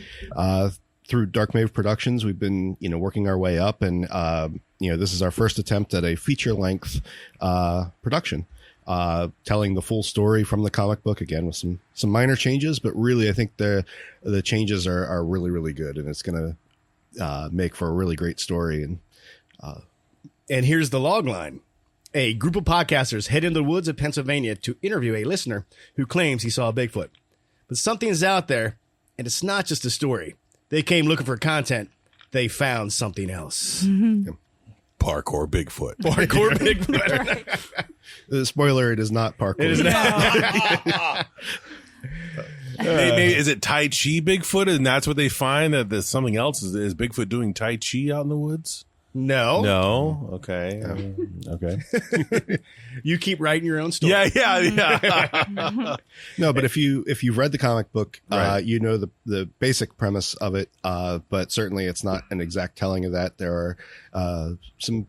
through Dark Mave Productions, we've been working our way up, and this is our first attempt at a feature length production, telling the full story from the comic book again with some minor changes, but really I think the changes are really, really good, and it's gonna make for a really great story. And here's the log line. A group of podcasters head into the woods of Pennsylvania to interview a listener who claims he saw a Bigfoot. But something is out there, and it's not just a story. They came looking for content. They found something else. Parkour Bigfoot. Parkour Bigfoot. Spoiler, it is not parkour. It is not. Maybe, is it Tai Chi Bigfoot, and that's what they find, that there's something else? Is Bigfoot doing Tai Chi out in the woods? No. No. Okay. Okay. You keep writing your own story. Yeah. No, but if you've read the comic book, Right. you know the basic premise of it. But certainly it's not an exact telling of that. There are some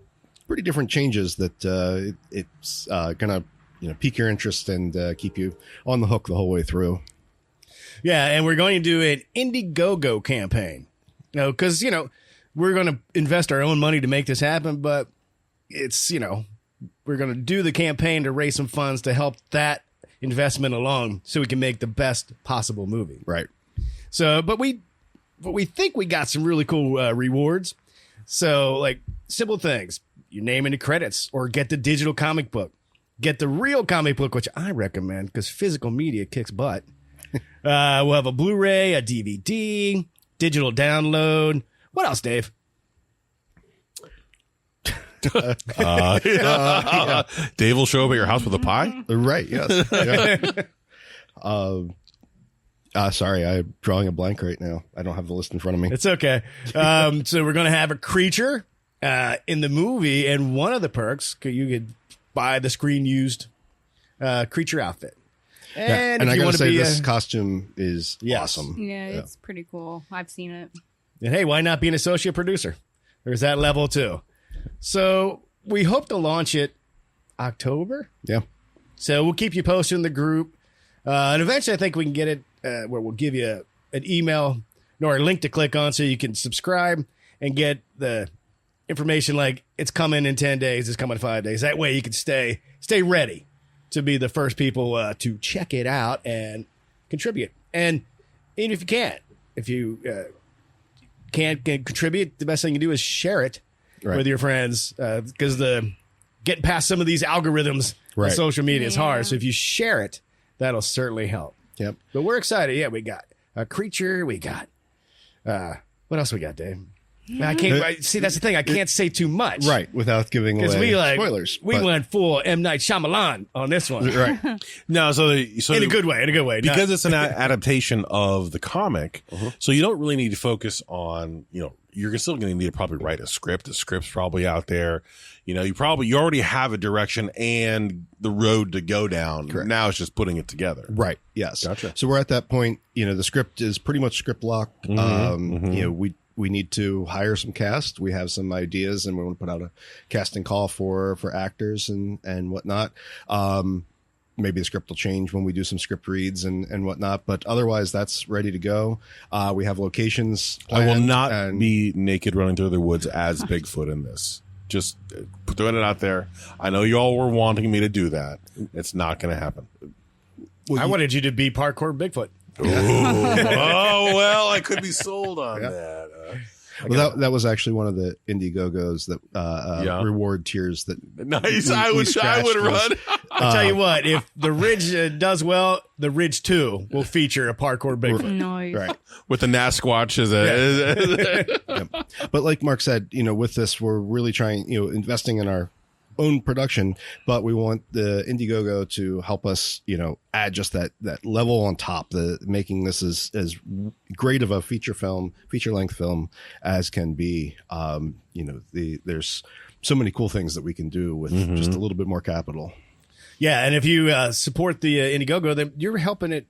pretty different changes that it's gonna pique your interest and keep you on the hook the whole way through. Yeah, and we're going to do an Indiegogo campaign. Because, we're going to invest our own money to make this happen, but it's, we're going to do the campaign to raise some funds to help that investment along so we can make the best possible movie. Right. So, but we think we got some really cool rewards. So, like, simple things. Your name in the credits, or get the digital comic book. Get the real comic book, which I recommend because physical media kicks butt. We'll have a Blu-ray, a DVD, digital download. What else, Dave? Dave will show up at your house with a pie? Right. Yes. Yeah. Sorry, I'm drawing a blank right now. I don't have the list in front of me. It's okay. So we're going to have a creature in the movie, and one of the perks, you could buy the screen-used creature outfit. And and if I you gotta want to say, be this costume is awesome. Yeah, it's pretty cool. I've seen it. and hey, why not be an associate producer? There's that level too. So we hope to launch it October. Yeah. So we'll keep you posted in the group. And eventually I think we can get it where we'll give you an email or a link to click on so you can subscribe and get the information like it's coming in 10 days, it's coming in 5 days. That way you can stay ready to be the first people to check it out and contribute. And even if you can't, if you can't contribute, the best thing you can do is share it with your friends because getting past some of these algorithms on social media is hard. So if you share it, that'll certainly help. Yep. But we're excited. Yeah, we got a creature. We got what else we got, Dave? I can't see. That's the thing. I can't say too much, Right. Without giving away spoilers. We went full M. Night Shyamalan on this one, Right. No, so in a good way. because it's an adaptation of the comic, so you don't really need to focus on, you're still going to need to probably write a script. The script's probably out there. You already have a direction and the road to go down. Correct. Now it's just putting it together. Right. Yes. Gotcha. So we're at that point. The script is pretty much script lock. We need to hire some cast. We have some ideas, and we want to put out a casting call for actors and whatnot. Maybe the script will change when we do some script reads and whatnot, but otherwise that's ready to go. We have locations I will planned, not and- be naked running through the woods as Bigfoot in this. Just throwing it out there. I know you all were wanting me to do that. It's not going to happen. I wanted you to be parkour Bigfoot. Oh, well, I could be sold on that. Well, that was actually one of the Indiegogos that reward tiers that. Nice. we I would scratched run. was- I'll tell you what, if the Ridge does well, the Ridge 2 will feature a parkour Bigfoot. Nice. Right. With the Nasquatch as a. Yep. But like Mark said, with this, we're really trying, investing in our own production, but we want the Indiegogo to help us, add just that level on top, making this as great of a feature length film as can be. There's so many cool things that we can do with just a little bit more capital. Yeah, and if you support the Indiegogo, then you're helping it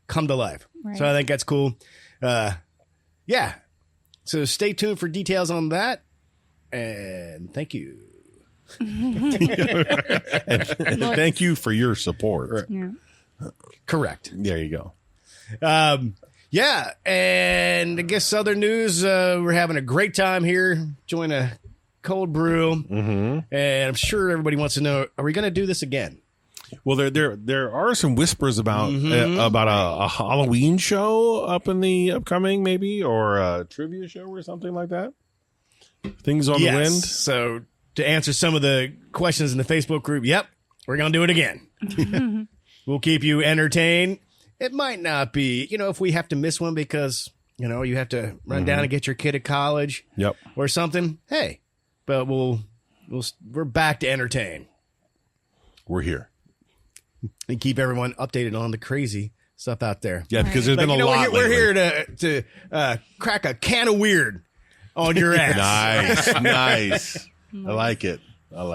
come to life. Right. So I think that's cool. Yeah. So stay tuned for details on that. And thank you. Thank you for your support. Yeah. Correct. There you go. Yeah, and I guess other news, we're having a great time here, enjoying a cold brew. And I'm sure everybody wants to know, are we going to do this again? Well, there are some whispers about a Halloween show up in the upcoming, maybe, or a trivia show or something like that. Things on the wind. So to answer some of the questions in the Facebook group, yep, we're gonna do it again. We'll keep you entertained. It might not be, if we have to miss one because you have to run down and get your kid to college, Yep. or something. Hey, but we're back to entertain. We're here. And keep everyone updated on the crazy stuff out there. Yeah, because there's been a lot. We're lately. here to crack a can of weird on your ass. Nice. I like it. All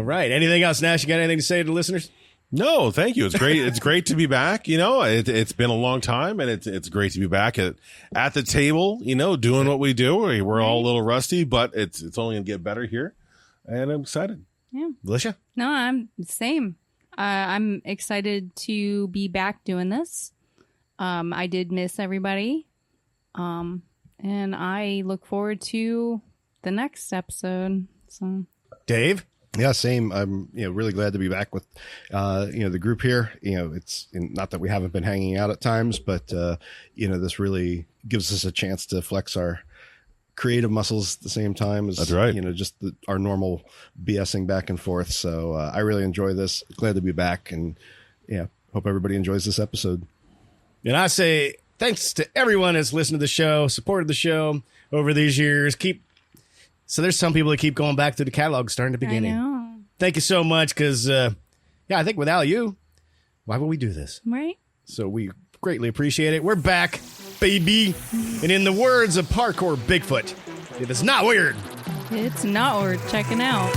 right. Anything else, Nash? You got anything to say to the listeners? No, thank you. It's great. It's great to be back. It's been a long time, and it's great to be back at the table. Doing what we do. We're all a little rusty, but it's only gonna get better here, and I'm excited. Yeah. Alicia? No, I'm the same. I'm excited to be back doing this. I did miss everybody. And I look forward to the next episode. So, Dave? Yeah, same. I'm really glad to be back with the group here. It's not that we haven't been hanging out at times, but this really gives us a chance to flex our creative muscles at the same time as That's right. Just our normal BSing back and forth. So I really enjoy this. Glad to be back, and hope everybody enjoys this episode. And I say thanks to everyone that's listened to the show, supported the show over these years. So there's some people that keep going back to the catalog starting at the beginning. I know. Thank you so much, because I think without you, why would we do this? Right? So we greatly appreciate it. We're back, baby. And in the words of Parkour Bigfoot, if it's not weird, It's not worth checking out.